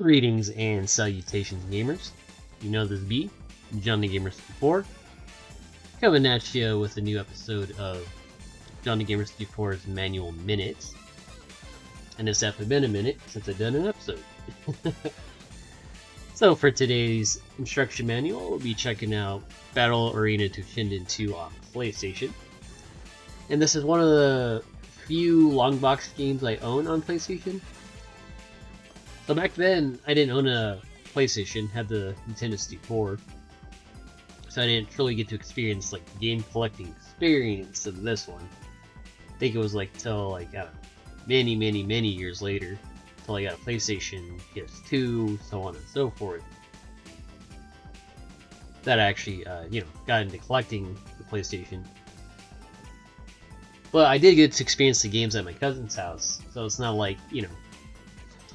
Greetings and salutations, gamers. You know this be JohnDaGamer64, coming at you with a new episode of JohnDaGamer64's Manual Minutes. And it's definitely been a minute since I've done an episode. So for today's instruction manual, we'll be checking out Battle Arena Toshinden 2 on PlayStation. And this is one of the few long box games I own on PlayStation. So back then, I didn't own a PlayStation, had the Nintendo 64, so I didn't really get to experience like the game collecting experience of this one. I think it was like till like many years later, till I got a PlayStation, PS2, so on and so forth, that I actually got into collecting the PlayStation. But I did get to experience the games at my cousin's house, so it's not like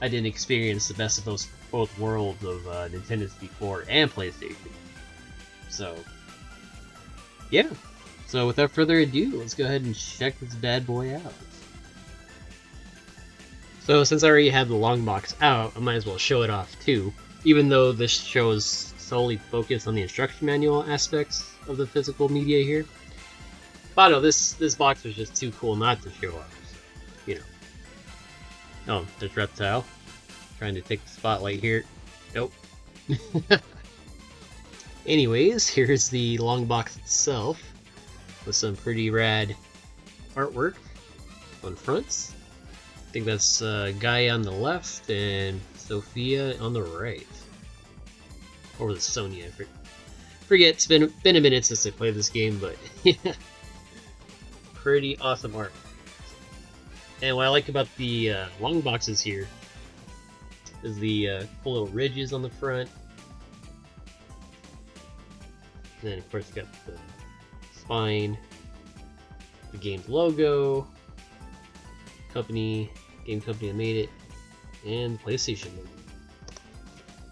I didn't experience the best of both worlds of Nintendo 64 and PlayStation. So, yeah. So without further ado, let's go ahead and check this bad boy out. So since I already have the long box out, I might as well show it off too. Even though this show is solely focused on the instruction manual aspects of the physical media here. But no, this box was just too cool not to show off. Oh, there's Reptile. Trying to take the spotlight here. Nope. Anyways, here's the long box itself, with some pretty rad artwork on fronts. I think that's Gaia on the left and Sophia on the right. Or was it Sonia? I forget. It's been a minute since I played this game, but yeah. Pretty awesome art. And what I like about the long boxes here is the cool little ridges on the front. And then of course you got the spine, the game's logo, game company that made it, and PlayStation logo.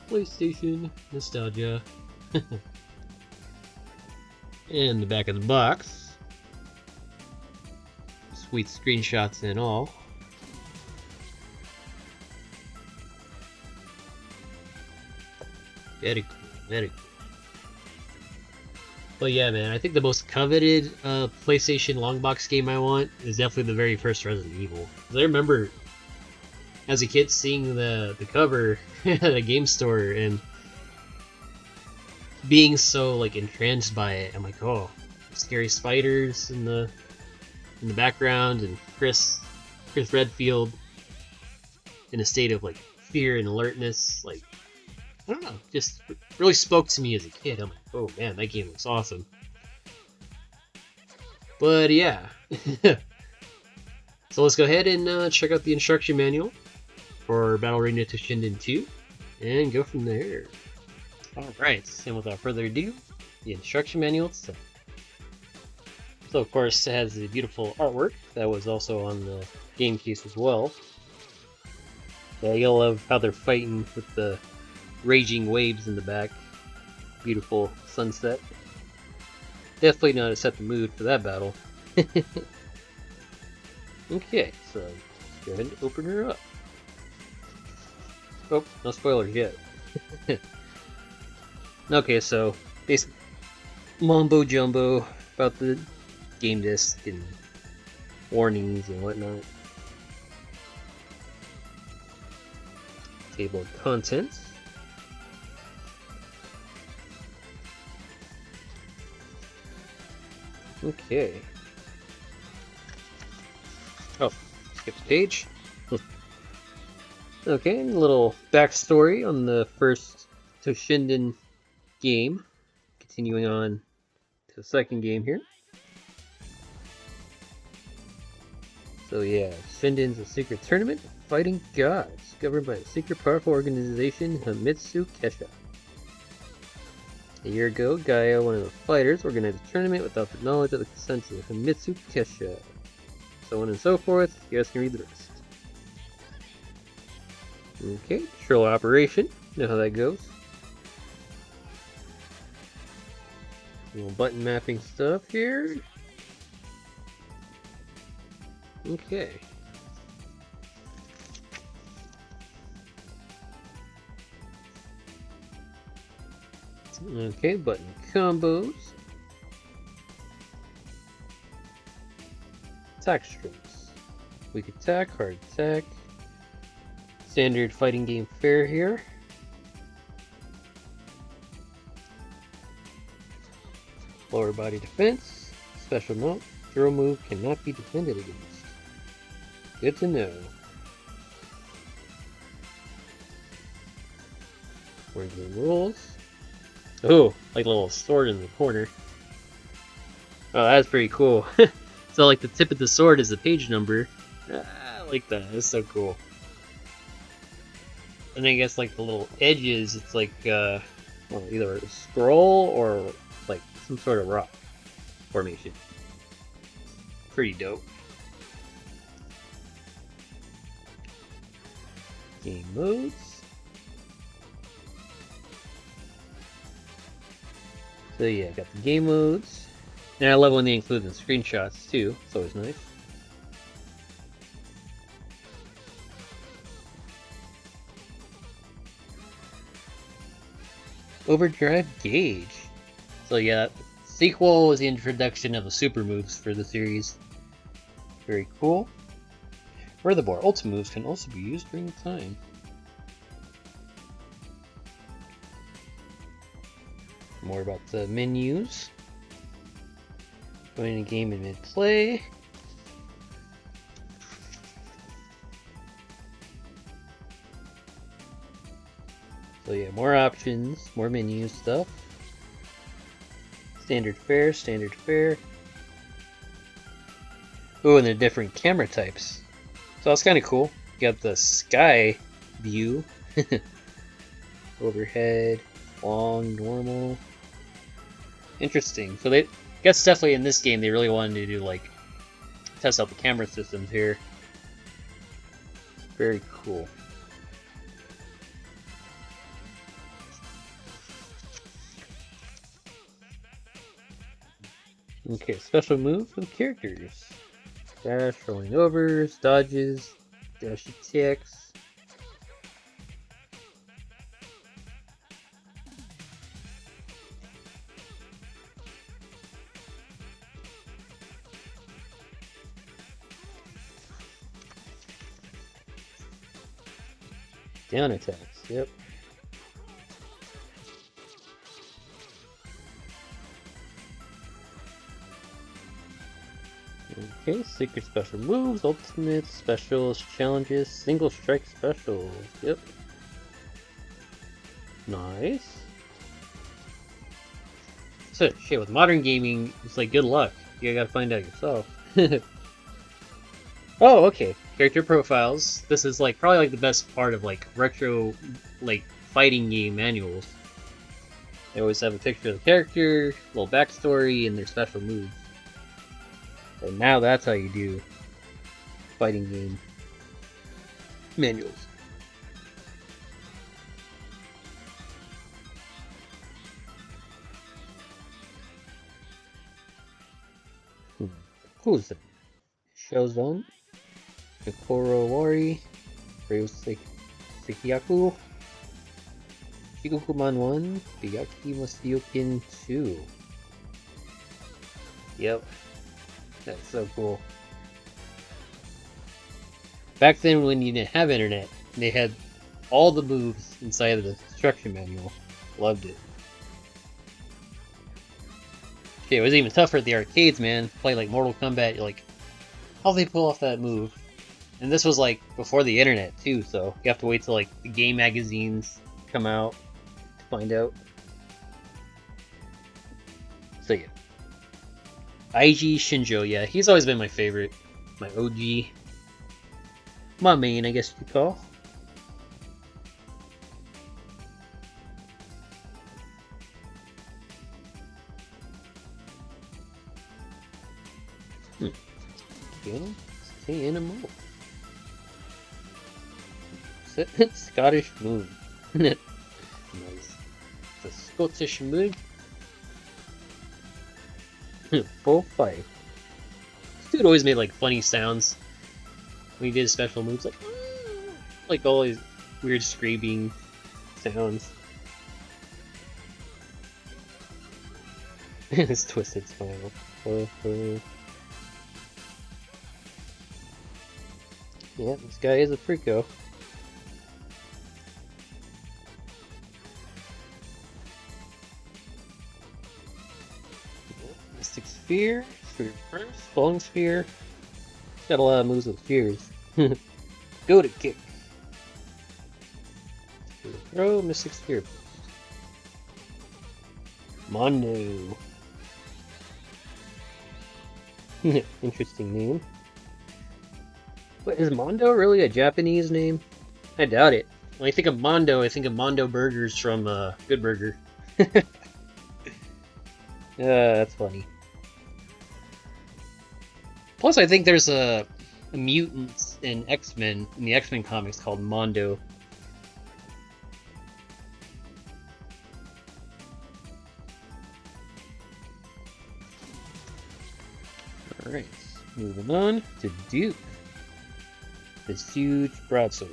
PlayStation nostalgia. And the back of the box. Sweet screenshots and all. Very cool, very cool. But yeah, man, I think the most coveted PlayStation long box game I want is definitely the very first Resident Evil. 'Cause I remember as a kid seeing the cover at a game store and being so like entranced by it. I'm like, oh, scary spiders in the background, and Chris Redfield in a state of like fear and alertness. Like, I don't know, just really spoke to me as a kid. I'm like, oh man, that game looks awesome. But yeah. So let's go ahead and check out the instruction manual for Battle Arena Toshinden 2 and go from there. Alright, and without further ado, the instruction manual itself. So of course it has the beautiful artwork that was also on the game case as well. Yeah, you'll love how they're fighting with the raging waves in the back. Beautiful sunset. Definitely know how to set the mood for that battle. Okay, so let's go ahead and open her up. Oh, no spoilers yet. Okay, so basically mumbo jumbo about the game disc and warnings and whatnot. Table of contents. Okay. Oh, skip the page. Okay, a little backstory on the first Toshinden game. Continuing on to the second game here. So yeah, Shinden's a secret tournament of fighting gods, governed by a secret powerful organization, Hamitsu Kesha. A year ago, Gaia, one of the fighters, organized a tournament without the knowledge of the consent of Hamitsu Kesha. So on and so forth, you guys can read the rest. Okay, control operation, you know how that goes. A little button mapping stuff here. Okay. Okay, button combos. Attack strings. Weak attack, hard attack. Standard fighting game fare here. Lower body defense. Special note, throw move cannot be defended against. Good to know. More game rules. Oh, like a little sword in the corner. Oh, that's pretty cool. So like the tip of the sword is the page number. I like that. That's so cool. And I guess like the little edges, it's like well, either a scroll or like some sort of rock formation. Pretty dope. Game modes. So yeah, got the game modes. And I love when they include the screenshots too. It's always nice. Overdrive Gauge. So yeah, sequel was the introduction of the super moves for the series. Very cool. Furthermore, ultimate moves can also be used during the time. More about the menus. Join a game in mid-play. So yeah, more options, more menu stuff. Standard fare, standard fare. Oh, and the different camera types. So that's kind of cool. You got the sky view. Overhead, long, normal. Interesting. So they guess definitely in this game they really wanted to do like test out the camera systems here. Very cool. Okay, special moves of characters. Dash, rolling overs, dodges, dash attacks. Down attacks, yep. Okay, secret special moves, ultimate specials, challenges, single strike specials, yep. Nice. So, shit, with modern gaming, it's like good luck. You gotta find out yourself. Oh, okay. Character profiles. This is like probably like the best part of like retro like fighting game manuals. They always have a picture of the character, a little backstory, and their special moves. And now that's how you do fighting game manuals. Who's it? Shozon, Kokoro Wari, Ryo Sekiyaku, Shikokuman 1, Bigaki Masyokin 2. Yep. That's so cool. Back then when you didn't have internet, they had all the moves inside of the instruction manual. Loved it. Okay, it was even tougher at the arcades, man. Play like Mortal Kombat, you're like, how'd they pull off that move? And this was like before the internet too, so you have to wait till like the game magazines come out to find out. So yeah. Eiji Shinjo, yeah, he's always been my favorite. My OG. My main, I guess you could call. Okay, stay in a move. Scottish moon. Nice. The Scottish moon. Full fight. This dude always made like funny sounds when he did his special moves, like all these weird screaming sounds. His twisted smile. Yeah, this guy is a freako. Mystic Sphere, Sphere first, Falling Sphere. Got a lot of moves with spheres. Go to kick. Throw, Mystic Sphere. Mondo. Interesting name. But is Mondo really a Japanese name? I doubt it. When I think of Mondo, I think of Mondo Burgers from Good Burger. That's funny. Plus, I think there's a mutant in X-Men, in the X-Men comics, called Mondo. Alright, moving on to Duke. This huge broadsword.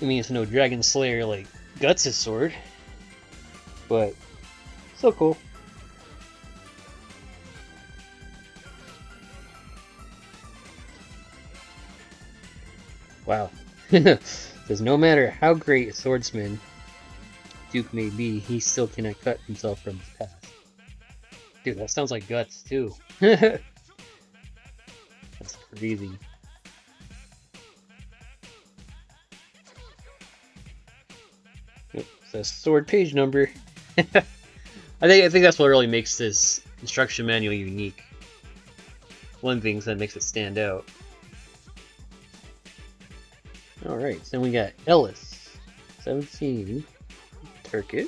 I mean, it's no Dragon Slayer like Guts' sword, but so cool. Wow. Says no matter how great a swordsman Duke may be, he still cannot cut himself from his past. Dude, that sounds like Guts too. That's crazy. Yep, says sword page number. I think that's what really makes this instruction manual unique. One of the things that makes it stand out. Alright, so we got Ellis, 17, Turkish.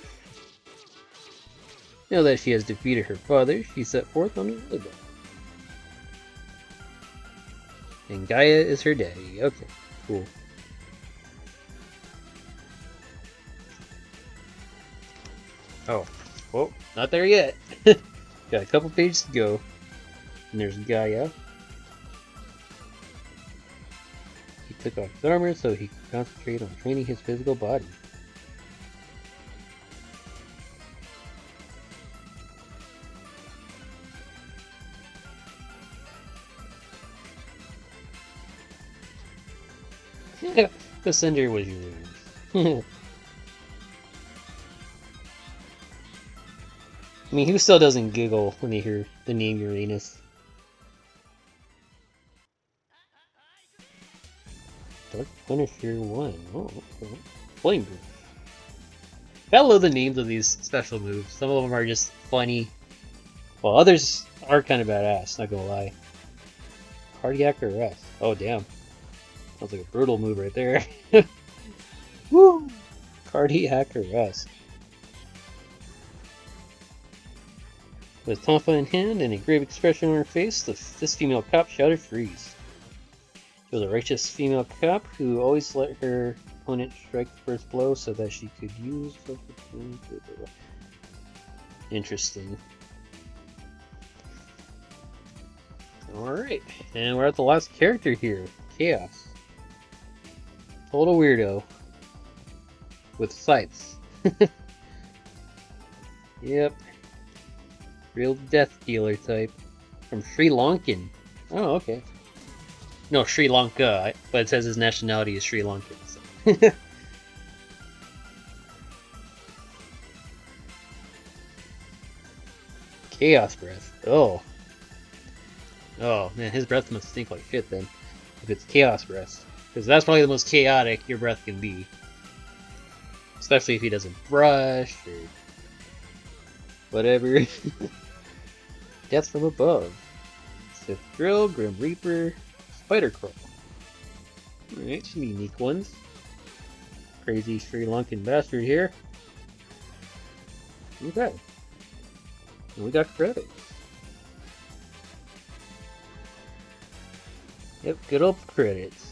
Now that she has defeated her father, she set forth on a rebel. And Gaia is her daddy. Okay, cool. Oh, well, not there yet. Got a couple pages to go. And there's Gaia. He took off his armor so he could concentrate on training his physical body. The cinder was yours. I mean, who still doesn't giggle when they hear the name Uranus? Dark Punisher 1. Oh, okay. Flame Breath. I love the names of these special moves. Some of them are just funny, while others are kind of badass, not gonna lie. Cardiac Arrest. Oh, damn. Sounds like a brutal move right there. Woo! Cardiac Arrest. With tonfa in hand and a grave expression on her face, this female cop shouted freeze. She was a righteous female cop who always let her opponent strike the first blow so that she could use self-defense. Interesting. Alright, and we're at the last character here, Chaos. Total weirdo. With sights. Yep. Real death dealer type. From Sri Lankan. Oh, okay. No, Sri Lanka, but it says his nationality is Sri Lankan. So. Chaos Breath. Oh. Oh, man, his breath must stink like shit then. If it's Chaos Breath. Because that's probably the most chaotic your breath can be. Especially if he doesn't brush or whatever. Death from above. Sith Drill, Grim Reaper, Spider Crawl. Alright, some unique ones. Crazy Sri Lankan bastard here. Okay. And we got credits. Yep, good old credits.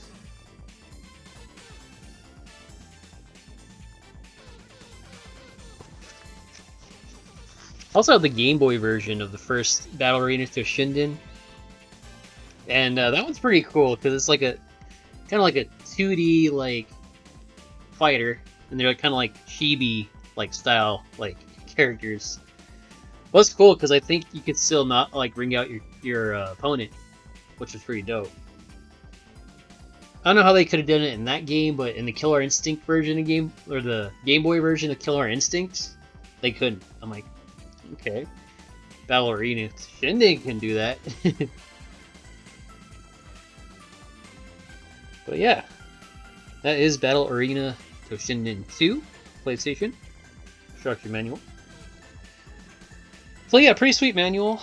Also have the Game Boy version of the first Battle Arena Toshinden. And that one's pretty cool because it's like a kind of like a 2D like fighter, and they're kind of like chibi like style like characters. Well, it's cool because I think you could still not like bring out your opponent, which was pretty dope. I don't know how they could have done it in that game, but in the Killer Instinct version of game, or the Game Boy version of Killer Instinct, they couldn't. I'm like, okay, Battle Arena Toshinden can do that. But yeah, that is Battle Arena Toshinden 2, PlayStation. Instruction manual. So yeah, pretty sweet manual.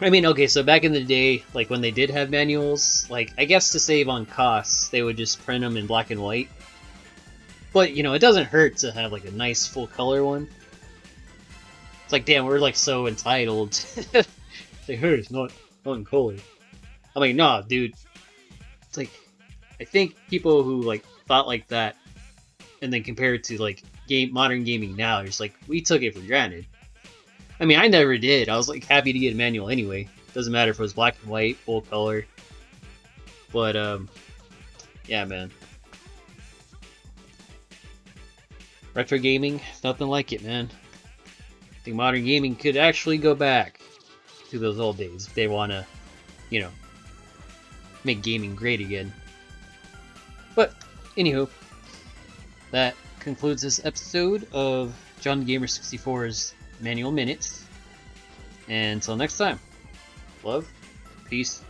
I mean, okay, so back in the day, like when they did have manuals, like I guess to save on costs, they would just print them in black and white. But you know, it doesn't hurt to have like a nice full color one. It's like, damn, we're like so entitled. It's like, hey, it's not in color. I'm like, nah, dude. It's like, I think people who like thought like that, and then compare it to like modern gaming now, it's like we took it for granted. I mean, I never did. I was like happy to get a manual anyway. Doesn't matter if it was black and white, full color. But yeah, man. Retro gaming, nothing like it, man. I think modern gaming could actually go back to those old days if they want to, you know, make gaming great again. But anywho, that concludes this episode of JohnDaGamer64's Manual Minutes. And until next time, love, peace,